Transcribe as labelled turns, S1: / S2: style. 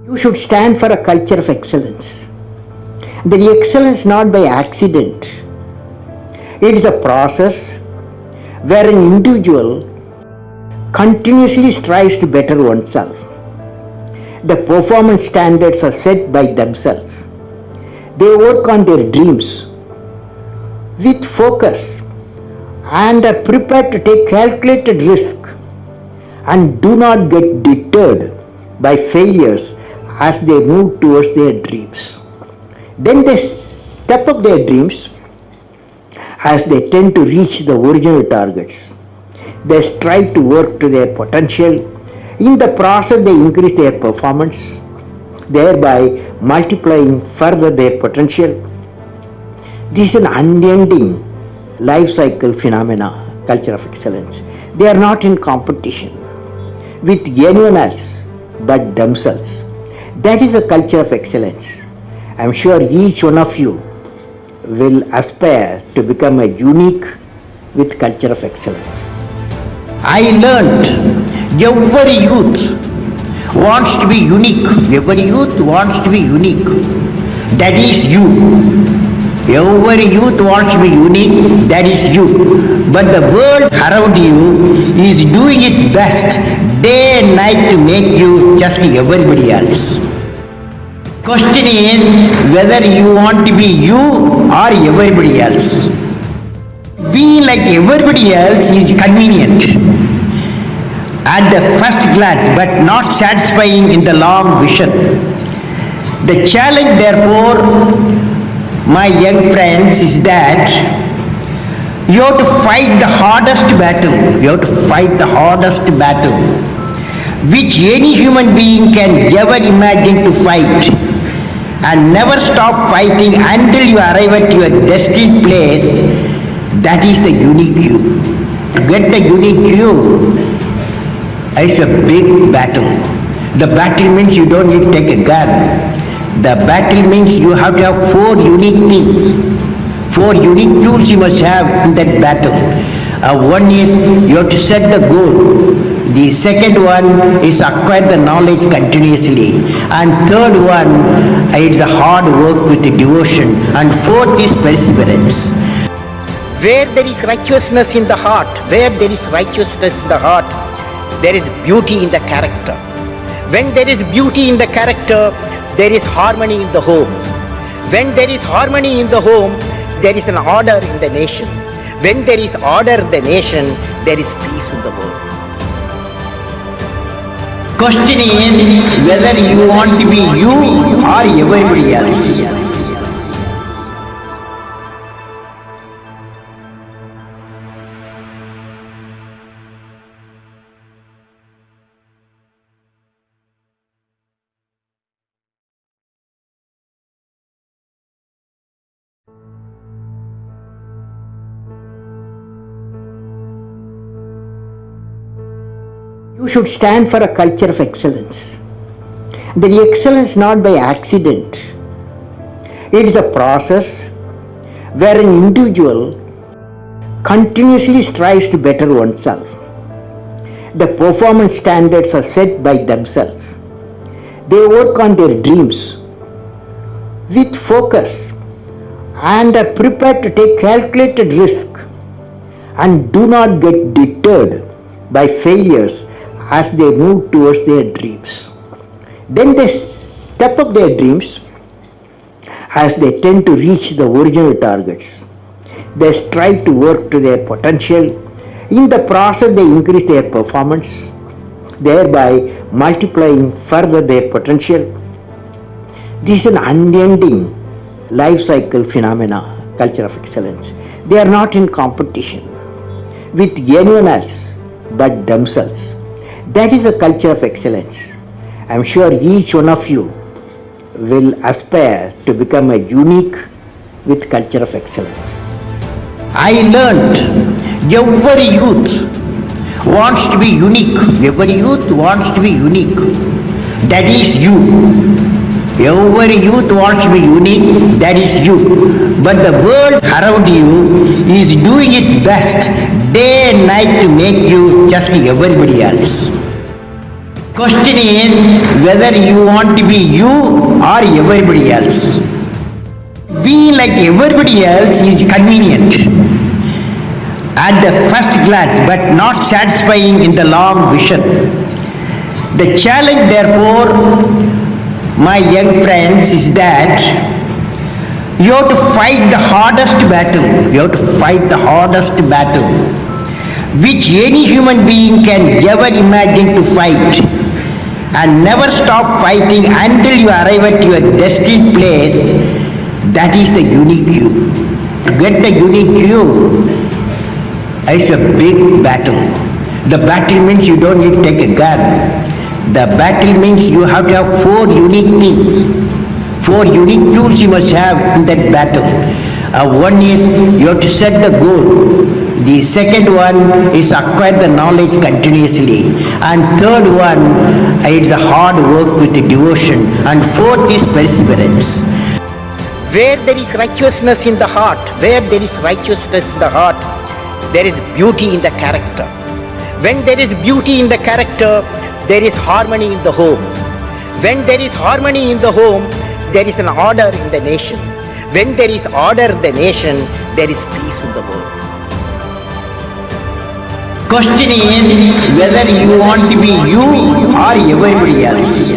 S1: You should stand for a culture of excellence. The excellence not by accident. It is a process where an individual continuously strives to better oneself. The performance standards are set by themselves. They work on their dreams with focus and are prepared to take calculated risk and do not get deterred by failures as they move towards their dreams. Then they step up their dreams as they tend to reach the original targets. They strive to work to their potential. In the process, they increase their performance, thereby multiplying further their potential. This is an unending life cycle phenomena, culture of excellence. They are not in competition with anyone else but themselves. That is a culture of excellence. I am sure each one of you will aspire to become a unique with culture of excellence.
S2: I learned every youth wants to be unique. Every youth wants to be unique. That is you. Every youth wants to be unique. That is you. But the world around you is doing its best day and night to make you just everybody else. Question is whether you want to be you or everybody else. Being like everybody else is convenient at the first glance but not satisfying in the long vision. The challenge therefore, my young friends, is that you have to fight the hardest battle. You have to fight the hardest battle which any human being can ever imagine to fight, and never stop fighting until you arrive at your destined place. That is the unique you. To get the unique you, it's a big battle. The battle means you don't need to take a gun. The battle means you have to have 4 unique things. 4 unique tools you must have in that battle. One is you have to set the goal. The second one is acquire the knowledge continuously. And third one is a hard work with devotion. And fourth is perseverance. Where there is righteousness in the heart, there is beauty in the character. When there is beauty in the character, there is harmony in the home. When there is harmony in the home, there is an order in the nation. When there is order in the nation, there is peace in the world. Question is whether you want to be you or everybody else.
S1: You should stand for a culture of excellence. The excellence not by accident. It is a process where an individual continuously strives to better oneself. The performance standards are set by themselves. They work on their dreams with focus and are prepared to take calculated risk and do not get deterred by failures as they move towards their dreams. Then they step up their dreams as they tend to reach the original targets. They strive to work to their potential. In the process, they increase their performance, thereby multiplying further their potential. This is an unending life cycle phenomena, culture of excellence. They are not in competition with anyone else but themselves. That is a culture of excellence. I am sure each one of you will aspire to become a unique with culture of excellence.
S2: I learned every youth wants to be unique. Every youth wants to be unique. That is you. Every youth wants to be unique. That is you. But the world around you is doing its best day and night to make you just everybody else. Question is whether you want to be you or everybody else. Being like everybody else is convenient at the first glance but not satisfying in the long vision. The challenge, therefore, my young friends, is that you have to fight the hardest battle. You have to fight the hardest battle which any human being can ever imagine to fight, and never stop fighting until you arrive at your destined place. That is the unique you. To get the unique you, it's a big battle. The battle means you don't need to take a gun. The battle means you have to have 4 unique things. 4 unique tools you must have in that battle. One is you have to set the goal. The second one is acquire the knowledge continuously. And third one, it's a hard work with devotion. And fourth is perseverance. Where there is righteousness in the heart, there is beauty in the character. When there is beauty in the character, there is harmony in the home. When there is harmony in the home, there is an order in the nation. When there is order in the nation, there is peace in the world. Question is whether you want to be you or everybody else.